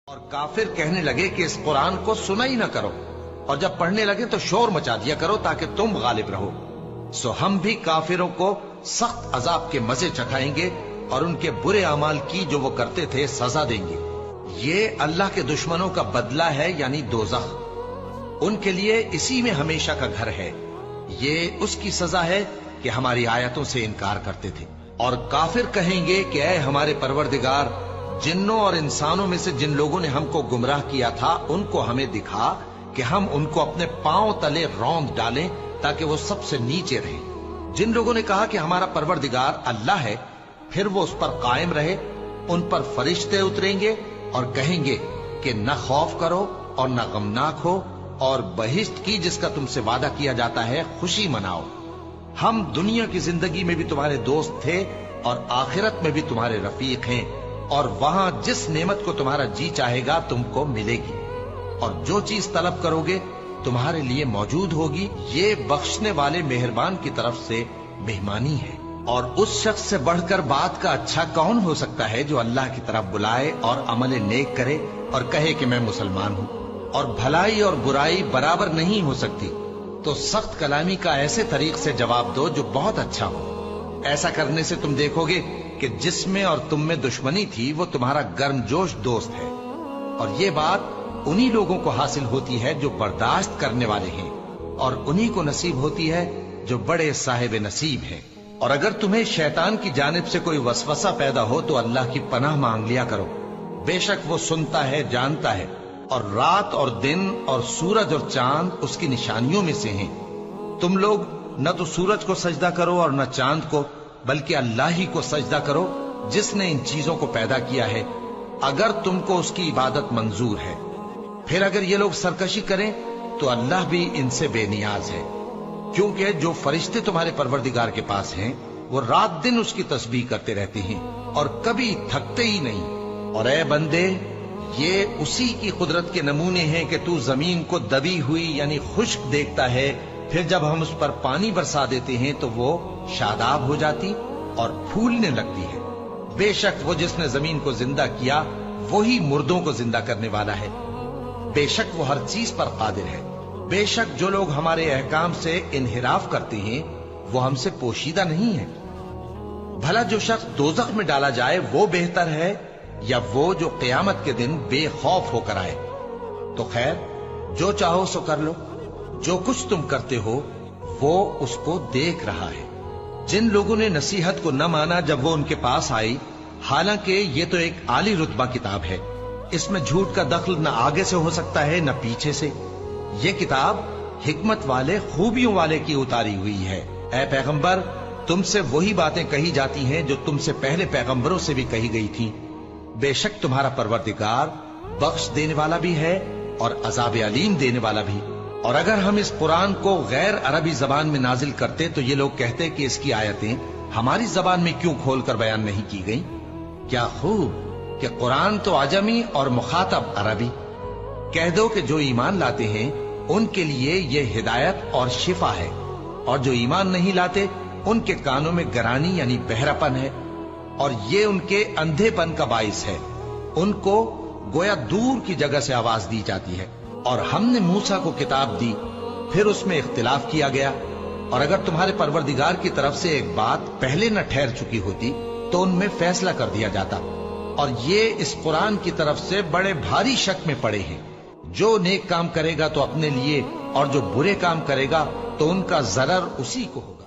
اور کافر کہنے لگے کہ اس قرآن کو سنا ہی نہ کرو، اور جب پڑھنے لگے تو شور مچا دیا کرو تاکہ تم غالب رہو۔ سو ہم بھی کافروں کو سخت عذاب کے مزے چکھائیں گے اور ان کے برے اعمال کی جو وہ کرتے تھے سزا دیں گے۔ یہ اللہ کے دشمنوں کا بدلہ ہے، یعنی دوزخ۔ ان کے لیے اسی میں ہمیشہ کا گھر ہے۔ یہ اس کی سزا ہے کہ ہماری آیتوں سے انکار کرتے تھے۔ اور کافر کہیں گے کہ اے ہمارے پروردگار، جنوں اور انسانوں میں سے جن لوگوں نے ہم کو گمراہ کیا تھا ان کو ہمیں دکھا کہ ہم ان کو اپنے پاؤں تلے روند ڈالیں تاکہ وہ سب سے نیچے رہیں۔ جن لوگوں نے کہا کہ ہمارا پروردگار اللہ ہے، پھر وہ اس پر قائم رہے، ان پر فرشتے اتریں گے اور کہیں گے کہ نہ خوف کرو اور نہ غمناک ہو، اور بہشت کی جس کا تم سے وعدہ کیا جاتا ہے خوشی مناؤ۔ ہم دنیا کی زندگی میں بھی تمہارے دوست تھے اور آخرت میں بھی تمہارے رفیق ہیں، اور وہاں جس نعمت کو تمہارا جی چاہے گا تم کو ملے گی، اور جو چیز طلب کرو گے تمہارے لیے موجود ہوگی۔ یہ بخشنے والے مہربان کی طرف سے مہمانی ہے۔ اور اس شخص سے بڑھ کر بات کا اچھا کون ہو سکتا ہے جو اللہ کی طرف بلائے اور عمل نیک کرے اور کہے کہ میں مسلمان ہوں۔ اور بھلائی اور برائی برابر نہیں ہو سکتی، تو سخت کلامی کا ایسے طریق سے جواب دو جو بہت اچھا ہو۔ ایسا کرنے سے تم دیکھو گے کہ جس میں اور تم میں دشمنی تھی وہ تمہارا گرم جوش دوست ہے، اور یہ بات انہی لوگوں کو حاصل ہوتی ہے جو برداشت کرنے والے ہیں، اور انہی کو نصیب ہوتی ہے جو بڑے صاحب نصیب ہیں۔ اور اگر تمہیں شیطان کی جانب سے کوئی وسوسہ پیدا ہو تو اللہ کی پناہ مانگ لیا کرو، بے شک وہ سنتا ہے، جانتا ہے۔ اور رات اور دن اور سورج اور چاند اس کی نشانیوں میں سے ہیں۔ تم لوگ نہ تو سورج کو سجدہ کرو اور نہ چاند کو، بلکہ اللہ ہی کو سجدہ کرو جس نے ان چیزوں کو پیدا کیا ہے، اگر تم کو اس کی عبادت منظور ہے۔ پھر اگر یہ لوگ سرکشی کریں تو اللہ بھی ان سے بے نیاز ہے، کیونکہ جو فرشتے تمہارے پروردگار کے پاس ہیں وہ رات دن اس کی تسبیح کرتے رہتے ہیں اور کبھی تھکتے ہی نہیں۔ اور اے بندے، یہ اسی کی قدرت کے نمونے ہیں کہ تو زمین کو دبی ہوئی یعنی خشک دیکھتا ہے، پھر جب ہم اس پر پانی برسا دیتے ہیں تو وہ شاداب ہو جاتی اور پھولنے لگتی ہے۔ بے شک وہ جس نے زمین کو زندہ کیا وہی مردوں کو زندہ کرنے والا ہے، بے شک وہ ہر چیز پر قادر ہے۔ بے شک جو لوگ ہمارے احکام سے انحراف کرتے ہیں وہ ہم سے پوشیدہ نہیں ہیں۔ بھلا جو شخص دوزخ میں ڈالا جائے وہ بہتر ہے یا وہ جو قیامت کے دن بے خوف ہو کر آئے؟ تو خیر، جو چاہو سو کر لو، جو کچھ تم کرتے ہو وہ اس کو دیکھ رہا ہے۔ جن لوگوں نے نصیحت کو نہ مانا جب وہ ان کے پاس آئی، حالانکہ یہ تو ایک عالی رتبہ کتاب ہے، اس میں جھوٹ کا دخل نہ آگے سے ہو سکتا ہے نہ پیچھے سے۔ یہ کتاب حکمت والے، خوبیوں والے کی اتاری ہوئی ہے۔ اے پیغمبر، تم سے وہی باتیں کہی جاتی ہیں جو تم سے پہلے پیغمبروں سے بھی کہی گئی تھیں۔ بے شک تمہارا پروردگار بخش دینے والا بھی ہے اور عذاب علیم دینے والا بھی۔ اور اگر ہم اس قرآن کو غیر عربی زبان میں نازل کرتے تو یہ لوگ کہتے کہ اس کی آیتیں ہماری زبان میں کیوں کھول کر بیان نہیں کی گئیں؟ کیا خوب کہ قرآن تو عجمی اور مخاطب عربی۔ کہہ دو کہ جو ایمان لاتے ہیں ان کے لیے یہ ہدایت اور شفا ہے، اور جو ایمان نہیں لاتے ان کے کانوں میں گرانی یعنی بہرا پن ہے، اور یہ ان کے اندھے پن کا باعث ہے۔ ان کو گویا دور کی جگہ سے آواز دی جاتی ہے۔ اور ہم نے موسیٰ کو کتاب دی، پھر اس میں اختلاف کیا گیا، اور اگر تمہارے پروردگار کی طرف سے ایک بات پہلے نہ ٹھہر چکی ہوتی تو ان میں فیصلہ کر دیا جاتا۔ اور یہ اس قرآن کی طرف سے بڑے بھاری شک میں پڑے ہیں۔ جو نیک کام کرے گا تو اپنے لیے، اور جو برے کام کرے گا تو ان کا ضرر اسی کو ہوگا۔